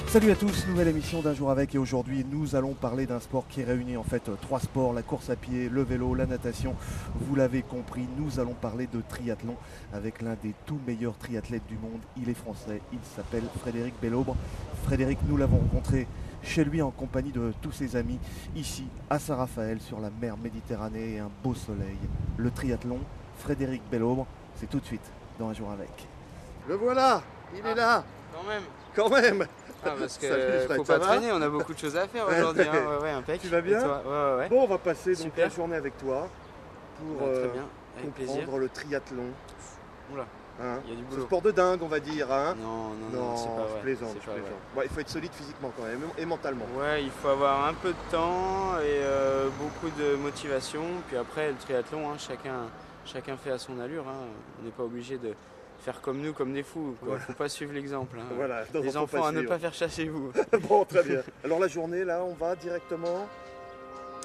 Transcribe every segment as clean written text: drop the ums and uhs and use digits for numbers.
Salut à tous, nouvelle émission d'un jour avec et aujourd'hui nous allons parler d'un sport qui réunit en fait trois sports, la course à pied, le vélo, la natation. Vous l'avez compris, nous allons parler de triathlon avec l'un des tout meilleurs triathlètes du monde. Il est français, il s'appelle Frédéric Bellobre. Frédéric, nous l'avons rencontré chez lui en compagnie de tous ses amis, ici à Saint-Raphaël sur la mer Méditerranée et un beau soleil. Le triathlon, Frédéric Bellobre, c'est tout de suite dans un jour avec. Le voilà, il est là. Quand même. Ah, parce que Salut, faut ça pas va traîner, on a beaucoup de choses à faire aujourd'hui. Hein. Ouais, impec. Tu vas bien? Et toi? Ouais. Bon, on va passer donc Super. la journée avec toi pour Très bien, avec comprendre plaisir. le triathlon. Oula, Hein. il y a du Ce boulot. sport de dingue, on va dire. Hein. Non, c'est pas je vrai. plaisante, c'est je pas plaisante. vrai. Ouais, il faut être solide physiquement quand même et mentalement. Ouais, il faut avoir un peu de temps et beaucoup de motivation. Puis après, le triathlon, hein, chacun fait à son allure. Hein. On n'est pas obligé de faire comme nous, comme des fous. Il ne Voilà. faut pas suivre l'exemple. Hein. Voilà, donc Les faut enfants à ne suivre. pas faire chasser vous. Bon, très bien. Alors la journée, là, on va directement.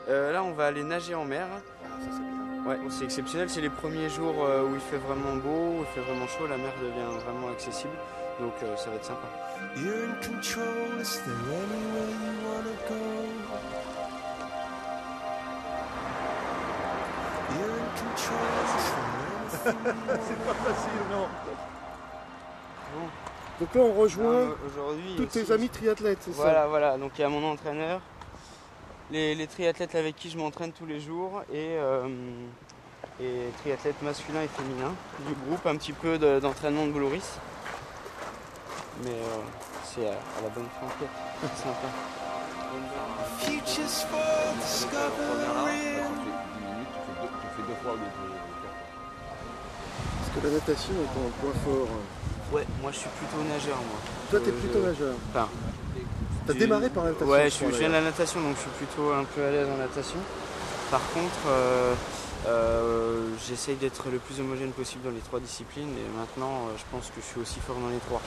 Là, on va aller nager en mer. Ah, ça c'est bien. Ouais, c'est exceptionnel, c'est les premiers jours où il fait vraiment beau, où il fait vraiment chaud, la mer devient vraiment accessible, donc ça va être sympa. You're in control, is there anywhere you wanna go? You're in control, is there anything C'est pas facile, non. Bon. Donc là, on rejoint Aujourd'hui, tous tes amis triathlètes, c'est Voilà, donc il y a mon entraîneur, les triathlètes avec qui je m'entraîne tous les jours et triathlètes masculins et féminins du groupe, un petit peu d'entraînement de Boulouris. Mais c'est à la bonne franquette, c'est sympa. Futures for discovering. Tu fais deux fois au lieu de Parce que la natation est ton point fort. Ouais, moi je suis plutôt nageur moi. Toi, t'es plutôt nageur. Enfin, T'as démarré par la natation. ouais, je je crois, viens de la d'ailleurs. natation donc je suis plutôt un peu à l'aise en natation. Par contre, j'essaye d'être le plus homogène possible dans les trois disciplines et maintenant je pense que je suis aussi fort dans les trois.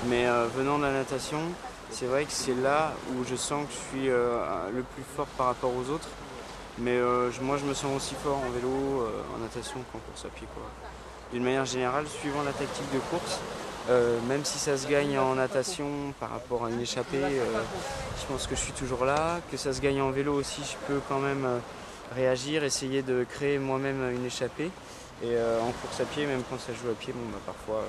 Mais venant de la natation, c'est vrai que c'est là où je sens que je suis le plus fort par rapport aux autres. Mais moi je me sens aussi fort en vélo, en natation qu'en course à pied, quoi. D'une manière générale, suivant la tactique de course, même si ça se gagne en natation par rapport à une échappée, je pense que je suis toujours là. Que ça se gagne en vélo aussi, je peux quand même réagir, essayer de créer moi-même une échappée. Et en course à pied, même quand ça joue à pied, parfois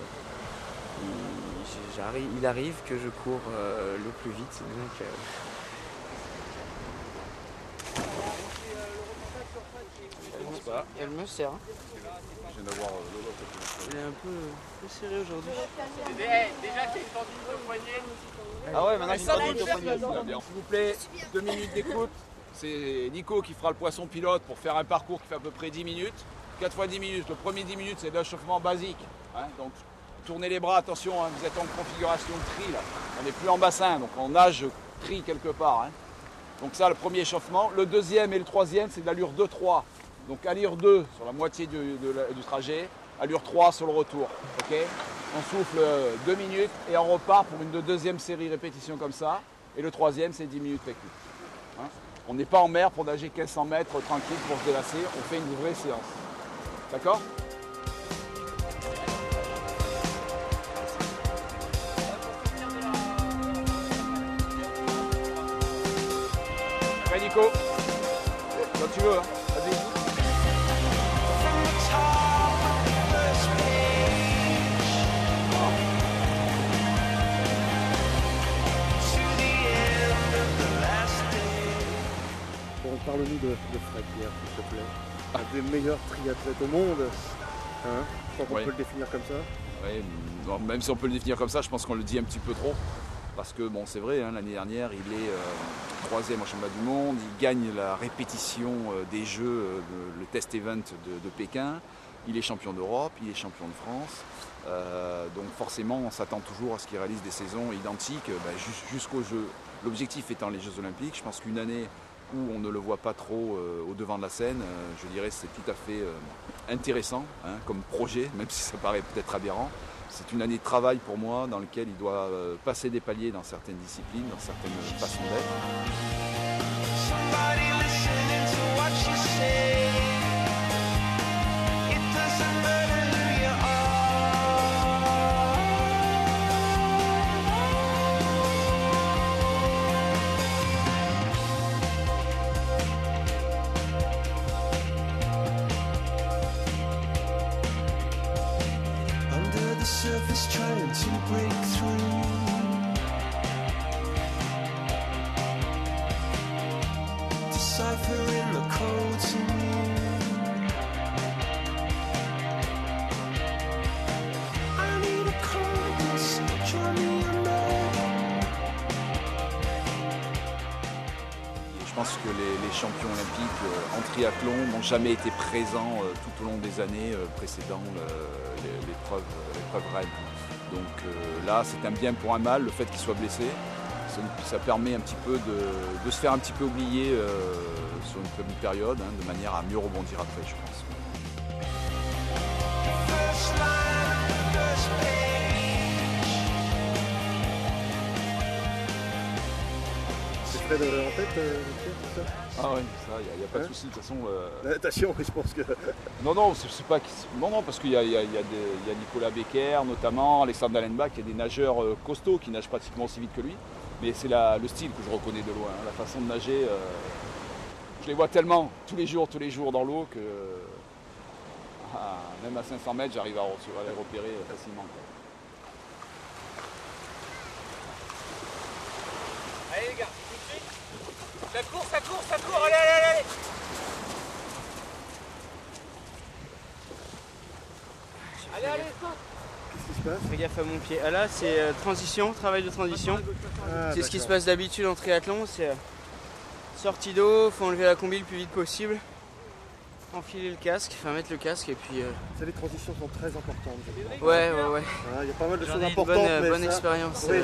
il arrive que je cours le plus vite. Donc, elle me sert. Hein. Je viens d'avoir Lolo. Elle est un peu serrée aujourd'hui. Déjà, t'es tendu de poignet. Ah ouais, maintenant j'ai Ça, pas il de fait poignet. S'il vous plaît, 2 minutes d'écoute. C'est Nico qui fera le poisson pilote pour faire un parcours qui fait à peu près 10 minutes. 4 fois 10 minutes. Le premier 10 minutes, c'est de l'échauffement basique. Hein. Donc, tournez les bras, attention, hein, vous êtes en configuration tri là. On n'est plus en bassin, donc on nage tri quelque part. Hein. Donc ça, le premier échauffement. Le deuxième et le troisième, c'est de l'allure 2-3. Donc allure 2 sur la moitié du trajet, allure 3 sur le retour. Okay, on souffle 2 minutes et on repart pour une deuxième série répétition comme ça. Et le troisième, c'est 10 minutes récup. Hein. On n'est pas en mer pour nager 1500 mètres tranquille pour se délasser. On fait une vraie séance. D'accord? Prêt Nico? Quand tu veux, hein. Vas-y. from the top of the first page to the end of the last day? Bon, parle-nous de Fred hier, s'il te plaît. Un des meilleurs triathlètes au monde. Hein, je crois qu'on Ouais. peut le définir comme ça. Ouais, bon, même si on peut le définir comme ça, je pense qu'on le dit un petit peu trop. Parce que bon, c'est vrai, hein, l'année dernière, il est troisième au championnat du monde, il gagne la répétition des Jeux, le test event de Pékin, il est champion d'Europe, il est champion de France. Donc forcément, on s'attend toujours à ce qu'il réalise des saisons identiques jusqu'aux Jeux. L'objectif étant les Jeux Olympiques, je pense qu'une année où on ne le voit pas trop au devant de la scène, je dirais c'est tout à fait intéressant hein, comme projet, même si ça paraît peut-être aberrant. C'est une année de travail pour moi dans laquelle il doit passer des paliers dans certaines disciplines, dans certaines façons d'être. Somebody listening to what you say. It doesn't matter who you are. surface trying to break through. Deciphering the code to me. I need a compass, draw me a map. Je pense que les champions olympiques en triathlon n'ont jamais été présents tout au long des années précédant l'épreuve reine. Donc là, c'est un bien pour un mal, le fait qu'il soit blessé. Ça permet un petit peu de se faire un petit peu oublier sur une période, de manière à mieux rebondir après, je pense. First line, first page. C'est près en tête, tout ça. Ah oui, ça, il n'y a pas de souci. De toute façon, La natation, je pense que. non, c'est pas. Non, parce qu'il y a Nicolas Becker notamment, Alexandre Dallenbach, il y a des nageurs costauds qui nagent pratiquement aussi vite que lui. Mais c'est le style que je reconnais de loin, la façon de nager. Je les vois tellement tous les jours dans l'eau que même à 500 mètres, j'arrive à les repérer facilement. Allez les gars, tout de suite. Ça court, allez. Allez, saute. Qu'est-ce qui se passe? Fais gaffe à mon pied. Ah là, c'est transition, travail de transition. C'est ce qui se passe d'habitude en triathlon, c'est sortie d'eau, faut enlever la combi le plus vite possible, enfiler le casque, enfin mettre le casque et puis... Les transitions sont très importantes. Ouais. Il y a pas mal de J'en choses ai une importantes. mais bonne ça- expérience Oui.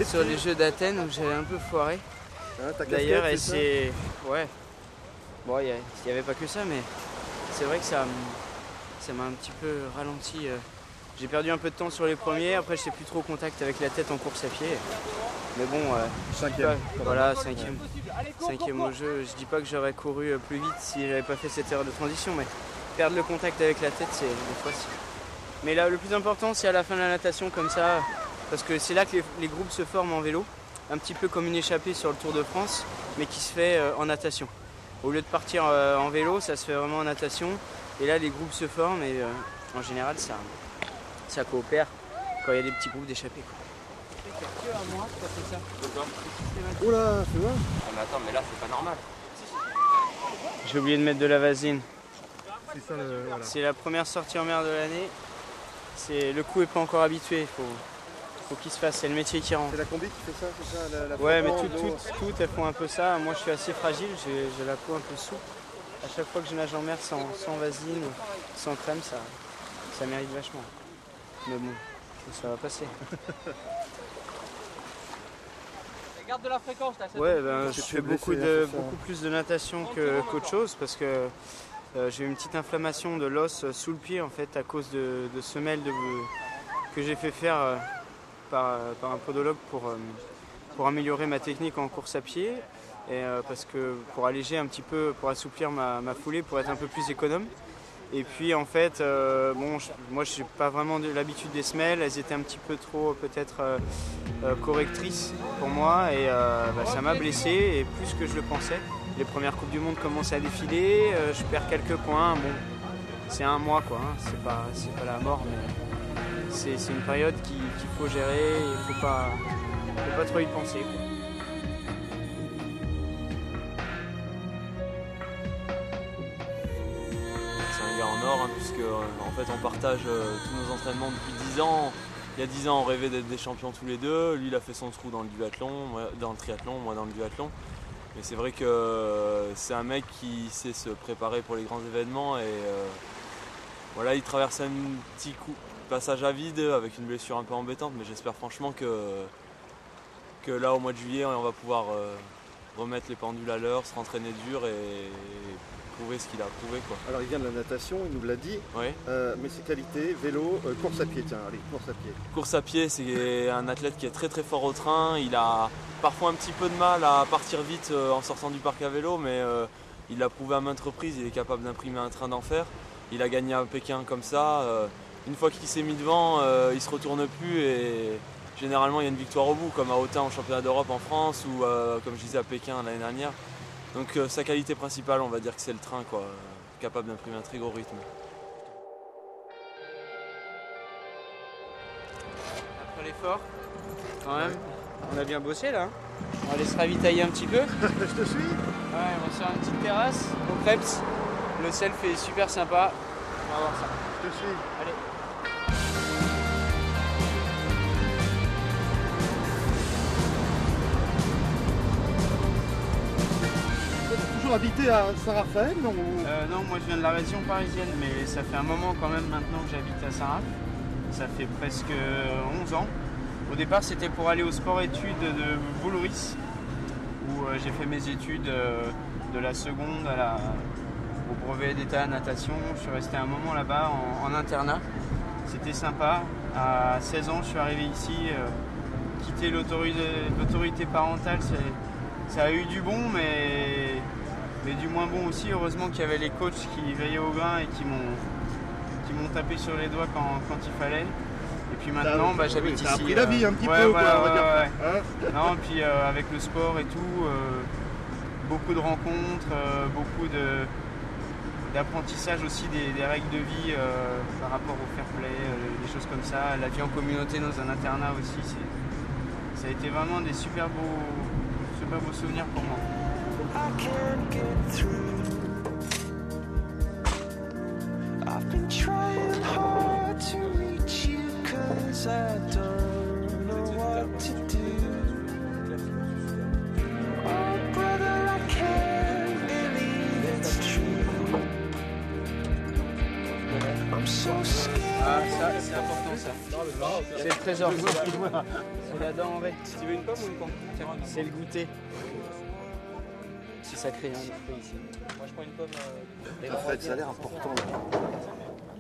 sur les Jeux d'Athènes où j'avais un peu foiré. Ta D'ailleurs, casquette, et c'est ça? c'est... Ouais. Bon, il n'y avait pas que ça, mais c'est vrai que ça m'a un petit peu ralenti. J'ai perdu un peu de temps sur les premiers, après je n'étais plus trop au contact avec la tête en course à pied. Mais bon, Cinquième. voilà, cinquième au jeu. Je dis pas que j'aurais couru plus vite si j'avais pas fait cette erreur de transition, mais perdre le contact avec la tête, c'est des fois si. Mais là, le plus important, c'est à la fin de la natation comme ça, parce que c'est là que les groupes se forment en vélo, un petit peu comme une échappée sur le Tour de France, mais qui se fait en natation. Au lieu de partir en vélo, ça se fait vraiment en natation, et là les groupes se forment et en général ça coopère quand il y a des petits groupes d'échappés. Oula, c'est vrai. Mais attends, mais là c'est pas normal. J'ai oublié de mettre de la vaseline. C'est ça le. Voilà. C'est la première sortie en mer de l'année. Le coup est pas encore habitué, faut qu'il se fasse, c'est le métier qui rentre. C'est la combi qui fait ça, c'est ça la Ouais, mais fréquence, l'eau. toutes elles font un peu ça. Moi je suis assez fragile, j'ai la peau un peu souple. À chaque fois que je nage en mer sans vaseline ou sans crème, ça mérite vachement. Mais bon, ça va passer. Garde de la fréquence là. Ouais, ben, je Tu fais es blessé, beaucoup plus de natation qu'autre chose parce que j'ai eu une petite inflammation de l'os sous le pied en fait à cause de semelles que j'ai fait faire par un podologue pour améliorer ma technique en course à pied et parce que pour alléger un petit peu, pour assouplir ma foulée, pour être un peu plus économe. Et puis en fait, moi je n'ai pas vraiment l'habitude des semelles, elles étaient un petit peu trop peut-être correctrices pour moi et ça m'a blessé et plus que je le pensais. Les premières Coupes du Monde commencent à défiler, je perds quelques points, bon c'est un mois quoi, hein. C'est pas la mort mais c'est une période qu'il faut gérer, il faut pas trop y penser, quoi. En or, hein, puisque en fait on partage tous nos entraînements depuis 10 ans. Il y a 10 ans on rêvait d'être des champions tous les deux. Lui il a fait son trou dans le duathlon, moi dans le triathlon, moi dans le duathlon. Mais c'est vrai que c'est un mec qui sait se préparer pour les grands événements et voilà, il traverse un petit passage à vide avec une blessure un peu embêtante, mais j'espère franchement que là au mois de juillet on va pouvoir remettre les pendules à l'heure, se rentraîner dur et prouver ce qu'il a prouvé, quoi. Alors il vient de la natation, il nous l'a dit, Oui. mais ses qualités, vélo, course à pied, tiens, allez, course à pied. Course à pied, c'est un athlète qui est très très fort au train. Il a parfois un petit peu de mal à partir vite en sortant du parc à vélo, mais il l'a prouvé à maintes reprises, il est capable d'imprimer un train d'enfer. Il a gagné à Pékin comme ça. Une fois qu'il s'est mis devant, il ne se retourne plus et généralement il y a une victoire au bout, comme à Autun en championnat d'Europe en France ou comme je disais à Pékin l'année dernière. Donc sa qualité principale, on va dire que c'est le train, quoi, capable d'imprimer un très gros rythme. fort. Quand même. On a bien bossé là. On va aller se ravitailler un petit peu. Je te suis. Ouais, on va sur une petite terrasse au Krebs. Le self est super sympa. On va voir ça. Je te suis. Allez. Toujours habité à Saint-Raphaël, non Non, moi je viens de la région parisienne, mais ça fait un moment quand même maintenant que j'habite à Saint-Raph. Ça fait presque 11 ans. Au départ, c'était pour aller au sport-études de Vouloris, où j'ai fait mes études de la seconde au brevet d'état à natation. Je suis resté un moment là-bas en internat. C'était sympa. À 16 ans, je suis arrivé ici. Quitter l'autorité parentale, ça a eu du bon, mais du moins bon aussi. Heureusement qu'il y avait les coachs qui veillaient au grain et qui m'ont tapé sur les doigts quand il fallait. Et puis maintenant, j'habite ici. Ça a pris la vie un petit peu, ouais, quoi, on va dire. ouais. Hein Non, puis avec le sport et tout, beaucoup de rencontres, beaucoup d'apprentissage aussi des règles de vie par rapport au fair play, des choses comme ça. La vie en communauté dans un internat aussi, ça a été vraiment des super beaux souvenirs pour moi. I can't get through. I've been trying hard to reach you 'cause I don't know what to do. Oh brother, I can't believe it's true. I'm so scared. Ah, ça, c'est important ça. C'est le trésor. C'est la dent en vrai. Tu veux une pomme ou une pomme? C'est le goûter. C'est sacré, hein, les fruits ici. Moi je prends une pomme. En fait, ça a l'air important,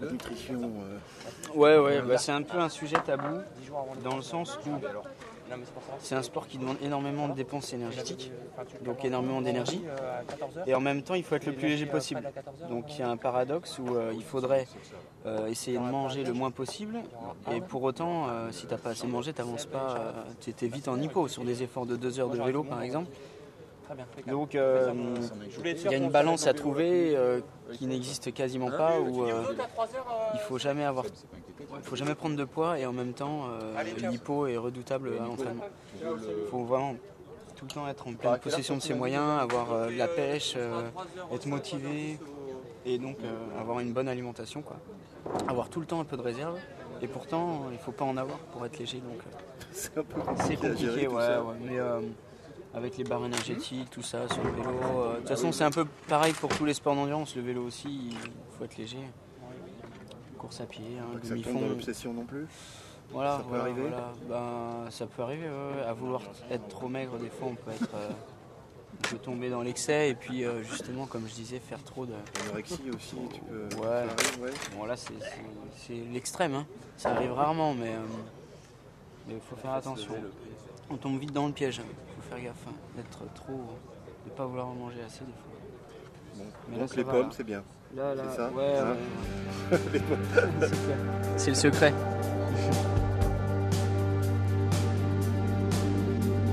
la nutrition. Ouais, c'est un peu un sujet tabou, dans le sens où c'est un sport qui demande énormément de dépenses énergétiques, donc énormément d'énergie, et en même temps il faut être le plus léger possible. Donc il y a un paradoxe où il faudrait essayer de manger le moins possible, et pour autant, si t'as pas assez mangé, t'avances pas, t'es vite en hypo sur des efforts de 2 heures de vélo par exemple. Donc il y a une balance à trouver qui n'existe quasiment pas, où il faut jamais prendre de poids, et en même temps l'hypo est redoutable à l'entraînement. Il faut vraiment tout le temps être en pleine possession de ses moyens, avoir de la pêche, être motivé, et donc avoir une bonne alimentation, quoi. Avoir tout le temps un peu de réserve, et pourtant il ne faut pas en avoir pour être léger, donc C'est un peu c'est compliqué à gérer compliqué, tout ouais, ça. mais avec les barres énergétiques, tout ça, sur le vélo. De toute façon, c'est un peu pareil pour tous les sports d'endurance. Le vélo aussi, il faut être léger. Course à pied, Pas un que ça tombe demi-fond. dans l'obsession non plus. Voilà, Ça peut voilà, arriver. voilà. Ben, ça peut arriver, ouais. À vouloir être trop maigre, des fois, on peut tomber dans l'excès. Et puis, justement, comme je disais, faire trop de... L'anorexie aussi, tu peux. Ouais. Ça arrive, ouais. Bon, là, c'est l'extrême, hein. Ça arrive rarement, mais il faut faire attention. On tombe vite dans le piège. Il faut faire gaffe, hein, d'être trop... de ne pas vouloir en manger assez, des fois. Bon. Mais là, Donc ça les va, pommes, là. c'est bien. Là, C'est ça, ouais, hein. ouais. Les pommes. C'est clair. C'est le secret.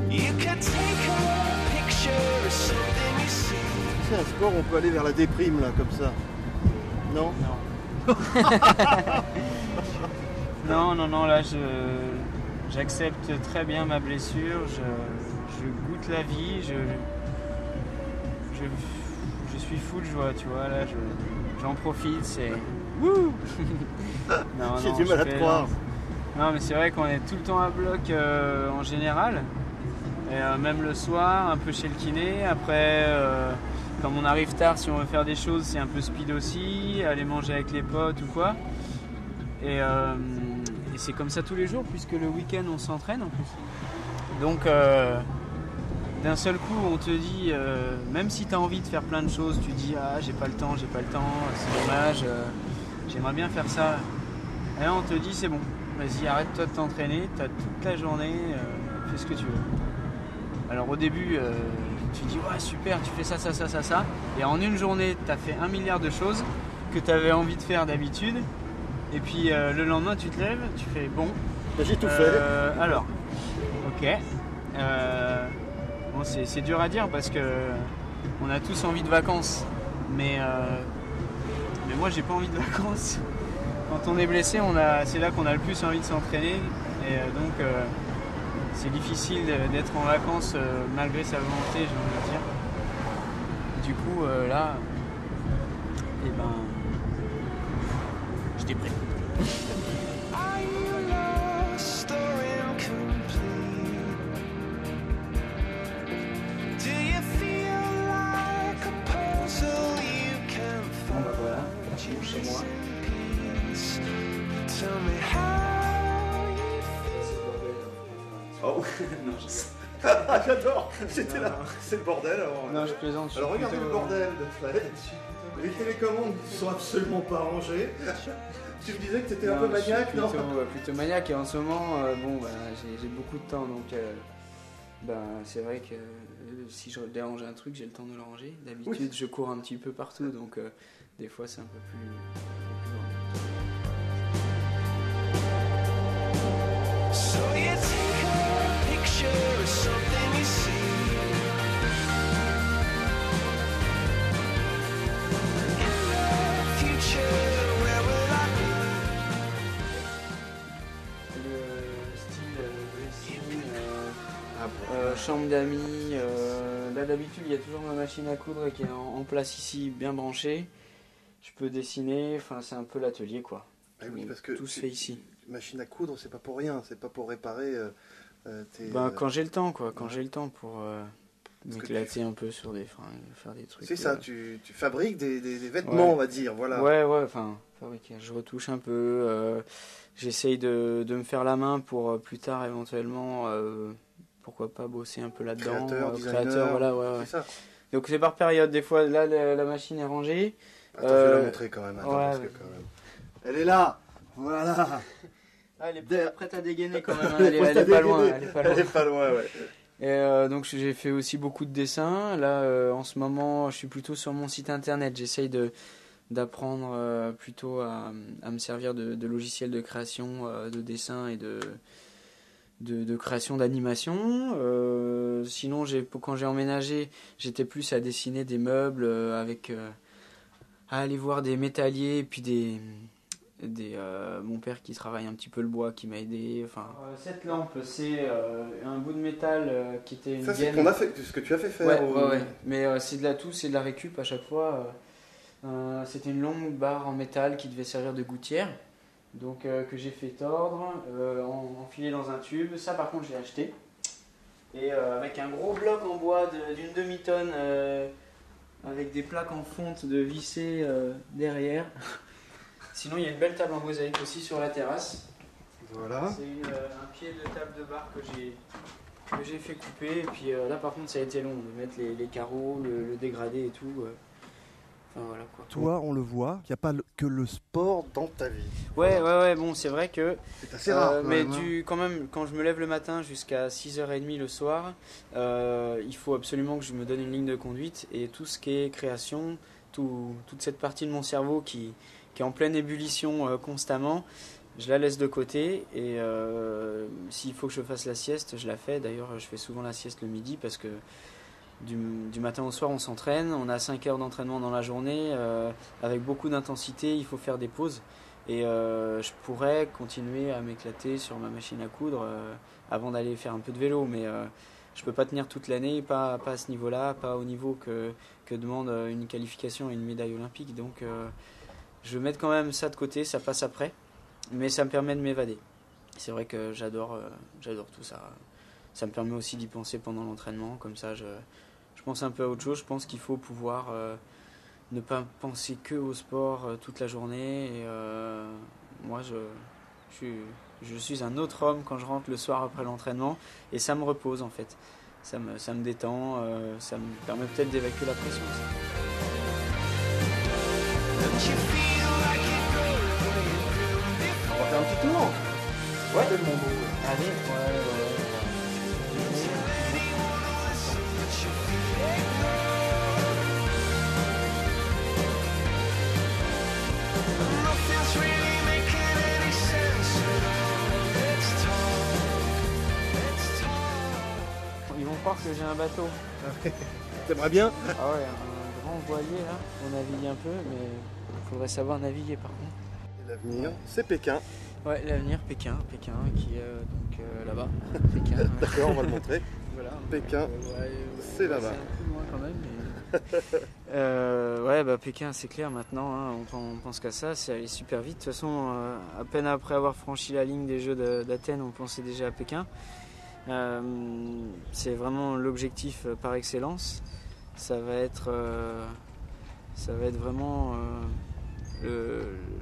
You can take a picture of something you see. C'est un sport, on peut aller vers la déprime là, comme ça. Non. Non, là, j'accepte très bien ma blessure, je goûte la vie, je suis fou de joie, tu vois, là, j'en profite, c'est... Wouh. Non, J'ai du mal à te croire. Non, mais c'est vrai qu'on est tout le temps à bloc en général, et même le soir, un peu chez le kiné. Après, comme on arrive tard, si on veut faire des choses, c'est un peu speed aussi, aller manger avec les potes ou quoi. Et c'est comme ça tous les jours, puisque le week-end on s'entraîne en plus. Donc d'un seul coup on te dit, même si tu as envie de faire plein de choses, tu dis ah j'ai pas le temps, c'est dommage, j'aimerais bien faire ça. Et là on te dit c'est bon, vas-y arrête-toi de t'entraîner, tu as toute la journée, fais ce que tu veux. Alors au début tu dis ouais super, tu fais ça, et en une journée tu as fait 1 milliard de choses que tu avais envie de faire d'habitude. Et puis le lendemain, tu te lèves, tu fais bon. J'ai tout fait. Alors, ok. Bon, c'est dur à dire parce que on a tous envie de vacances, mais moi, j'ai pas envie de vacances. Quand on est blessé, c'est là qu'on a le plus envie de s'entraîner. Et donc c'est difficile d'être en vacances malgré sa volonté, j'ai envie de dire. Du coup là, et ben, j'étais prêt. Are you lost or incomplete? Do you feel like a puzzle you can Bon bah find voilà, chez moi. peace? Tell me how you Oh, Non, je... ah, j'adore. J'étais là. C'est le bordel. Alors, non, je plaisante. alors regardez le bordel de Fred. Les télécommandes ne sont absolument pas rangées. Tu me disais que tu étais un peu maniaque, non? Plutôt maniaque et en ce moment, bon, bah, j'ai beaucoup de temps donc bah, c'est vrai que si je dérange un truc, j'ai le temps de le ranger. D'habitude, Oui. je cours un petit peu partout donc des fois c'est un peu plus loin. So you take a picture of something you see. In the future, where will I be? Le style dressing, chambre d'amis, là d'habitude il y a toujours ma machine à coudre qui est en place ici, bien branchée. Je peux dessiner, enfin c'est un peu l'atelier quoi. Ah oui, parce que Tout se fait ici. Machine à coudre, c'est pas pour rien, c'est pas pour réparer tes. Ben, quand j'ai le temps quoi, quand j'ai le temps pour Parce que m'éclater un peu sur des fringues, faire des trucs. C'est ça, tu fabriques des vêtements, Ouais. on va dire, voilà. Ouais, enfin, fabriquer. Je retouche un peu, j'essaye de me faire la main pour plus tard éventuellement, pourquoi pas bosser un peu là-dedans. Créateur, designer, voilà, ouais. c'est ça. Donc c'est par période, des fois là la machine est rangée. Attends, je vais la montrer quand même. Attends, ouais, parce que ouais. quand même. Elle est là, voilà. Ah, elle est prête à dégainer quand même, hein. Elle est prête à elle est pas loin. dégainer. Elle est pas loin. Elle est pas loin, ouais. Et donc j'ai fait aussi beaucoup de dessins. Là en ce moment je suis plutôt sur mon site internet. J'essaye d'apprendre plutôt à me servir de logiciels de création de dessin et de création d'animation. Sinon quand j'ai emménagé j'étais plus à dessiner des meubles avec à aller voir des métalliers et puis mon père qui travaille un petit peu le bois qui m'a aidé. Enfin, cette lampe c'est un bout de métal qui était une Ça, c'est gaine. ce que tu as fait faire. Ouais. Mais c'est de la récup à chaque fois. C'était une longue barre en métal qui devait servir de gouttière. Donc que j'ai fait tordre, enfiler dans un tube. Ça par contre j'ai acheté. Et avec un gros bloc en bois d'une demi-tonne avec des plaques en fonte de visser derrière. Sinon il y a une belle table en mosaïque aussi sur la terrasse. Voilà. C'est un pied de table de bar que j'ai fait couper. Et puis là par contre ça a été long de mettre les carreaux, le dégradé et tout. Enfin voilà quoi. Toi, on le voit, il n'y a pas que le sport dans ta vie. Ouais, bon c'est vrai que C'est assez rare. quand mais même, hein. quand même, quand je me lève le matin jusqu'à 6h30 le soir, il faut absolument que je me donne une ligne de conduite et tout ce qui est création, toute cette partie de mon cerveau qui est en pleine ébullition constamment, je la laisse de côté et s'il faut que je fasse la sieste, je la fais. D'ailleurs, je fais souvent la sieste le midi parce que du matin au soir, on s'entraîne, on a 5 heures d'entraînement dans la journée, avec beaucoup d'intensité, il faut faire des pauses. Et je pourrais continuer à m'éclater sur ma machine à coudre avant d'aller faire un peu de vélo, mais je peux pas tenir toute l'année, pas à ce niveau-là, pas au niveau que demande une qualification et une médaille olympique. Donc je vais mettre quand même ça de côté, ça passe après, mais ça me permet de m'évader. C'est vrai que j'adore tout ça. Ça me permet aussi d'y penser pendant l'entraînement, comme ça je pense un peu à autre chose. Je pense qu'il faut pouvoir ne pas penser que au sport toute la journée. Et moi, je suis un autre homme quand je rentre le soir après l'entraînement et ça me repose en fait. Ça me détend, ça me permet peut-être d'évacuer la pression aussi. On va faire un petit tour. Ouais. Tellement beau. Allez, ouais. Nothing's really making any sense at all. Let's talk. Ils vont croire que j'ai un bateau. T'aimerais bien? Ah ouais, un grand voilier là, on navigue un peu, mais il faudrait savoir naviguer par contre. Et l'avenir, c'est Pékin. Ouais, l'avenir, Pékin qui est donc là-bas. Pékin. Ouais. D'accord, on va le montrer. Voilà. Pékin, c'est là-bas. C'est un peu loin quand même. Mais... ouais, bah Pékin, c'est clair maintenant. Hein, on pense qu'à ça, c'est allé super vite. De toute façon, à peine après avoir franchi la ligne des Jeux d'Athènes, on pensait déjà à Pékin. C'est vraiment l'objectif par excellence. Ça va être vraiment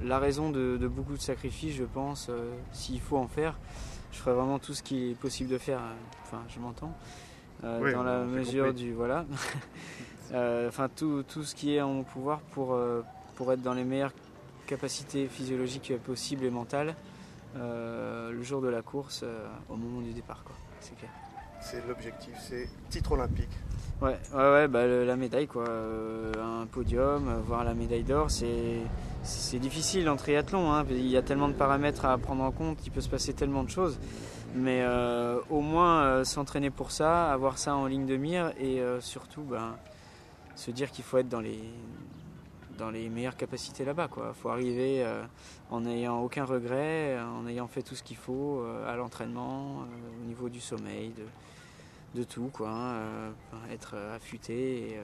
la raison de beaucoup de sacrifices, je pense. S'il faut en faire, je ferai vraiment tout ce qui est possible de faire. Enfin, je m'entends. Oui, dans la on s'est mesure compris. du voilà. Enfin, tout ce qui est en mon pouvoir pour être dans les meilleures capacités physiologiques possibles et mentales le jour de la course, au moment du départ, quoi. C'est clair. C'est l'objectif, c'est titre olympique. Ouais, bah, la médaille, quoi. Un podium, voir la médaille d'or, c'est difficile en triathlon, hein. Il y a tellement de paramètres à prendre en compte, il peut se passer tellement de choses. Mais au moins s'entraîner pour ça, avoir ça en ligne de mire et surtout se dire qu'il faut être dans les meilleures capacités là-bas, quoi. Faut arriver en n'ayant aucun regret, en ayant fait tout ce qu'il faut à l'entraînement, au niveau du sommeil, de tout, quoi. Être affûté et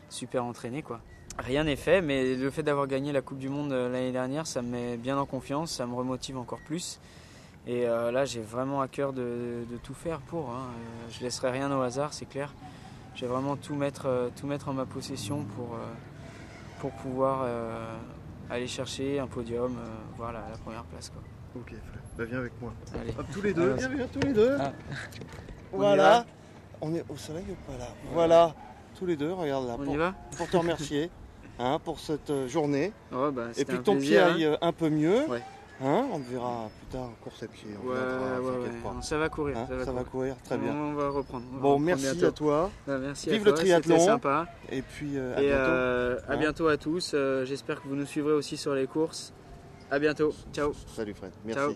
super entraîné, quoi. Rien n'est fait, mais le fait d'avoir gagné la Coupe du Monde l'année dernière, ça me met bien en confiance, ça me remotive encore plus. Et là, j'ai vraiment à cœur de tout faire pour. Hein. Je laisserai rien au hasard, c'est clair. Je vais vraiment tout mettre en ma possession pour pouvoir aller chercher un podium, voir la première place, quoi. Ok, Fred, bah, viens avec moi. Allez. Hop, tous les deux, viens, tous les deux. Ah. Voilà. On est au soleil ou pas là? Voilà, tous les deux, regarde là. On y va? Pour te remercier pour cette journée. Oh, bah, Et c'était puis un que ton plaisir, pied aille un peu mieux. Ouais. On te verra plus tard en course à pied. On viendra, t'inquiète pas. Ça va courir. Ça va courir, très bien. On va reprendre. Bon, merci bientôt. à toi. Bah, merci Vive à le toi, triathlon. c'était sympa. Et puis à Et bientôt. à bientôt à tous. J'espère que vous nous suivrez aussi sur les courses. À bientôt. Ciao. Salut Fred, merci. Ciao.